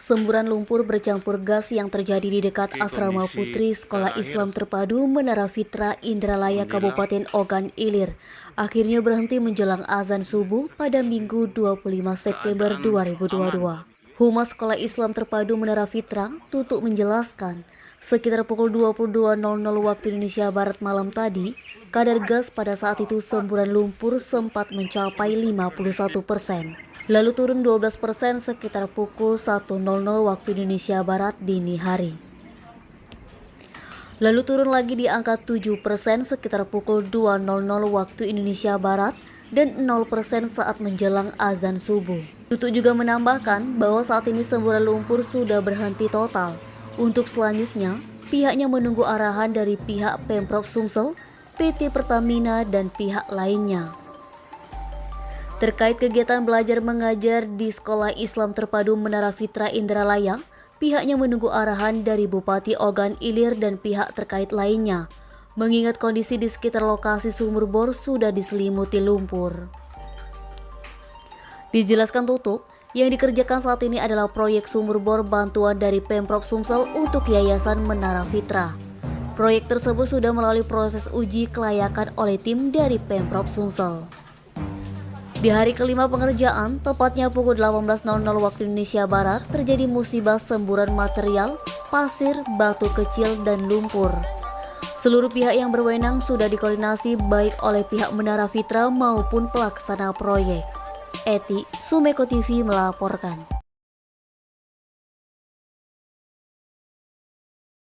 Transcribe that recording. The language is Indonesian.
Semburan lumpur bercampur gas yang terjadi di dekat asrama putri Sekolah Islam Terpadu Menara Fitra Indralaya Kabupaten Ogan Ilir akhirnya berhenti menjelang azan subuh pada Minggu 25 September 2022. Humas Sekolah Islam Terpadu Menara Fitra, Tutuk, menjelaskan, sekitar pukul 22.00 waktu Indonesia Barat malam tadi, kadar gas pada saat itu semburan lumpur sempat mencapai 51%. Lalu turun 12% sekitar pukul 1.00 waktu Indonesia Barat dini hari. Lalu turun lagi di angka 7% sekitar pukul 2.00 waktu Indonesia Barat dan 0% saat menjelang azan subuh. Tutuk juga menambahkan bahwa saat ini semburan lumpur sudah berhenti total. Untuk selanjutnya, pihaknya menunggu arahan dari pihak Pemprov Sumsel, PT Pertamina, dan pihak lainnya. Terkait kegiatan belajar mengajar di Sekolah Islam Terpadu Menara Fitra Indralaya, pihaknya menunggu arahan dari Bupati Ogan Ilir dan pihak terkait lainnya, mengingat kondisi di sekitar lokasi sumur bor sudah diselimuti lumpur. Dijelaskan Tutuk, yang dikerjakan saat ini adalah proyek sumur bor bantuan dari Pemprov Sumsel untuk Yayasan Menara Fitra. Proyek tersebut sudah melalui proses uji kelayakan oleh tim dari Pemprov Sumsel. Di hari kelima pengerjaan, tepatnya pukul 18.00 waktu Indonesia Barat, terjadi musibah semburan material, pasir, batu kecil, dan lumpur. Seluruh pihak yang berwenang sudah dikoordinasi baik oleh pihak Menara Fitra maupun pelaksana proyek. Eti, Sumeko TV melaporkan.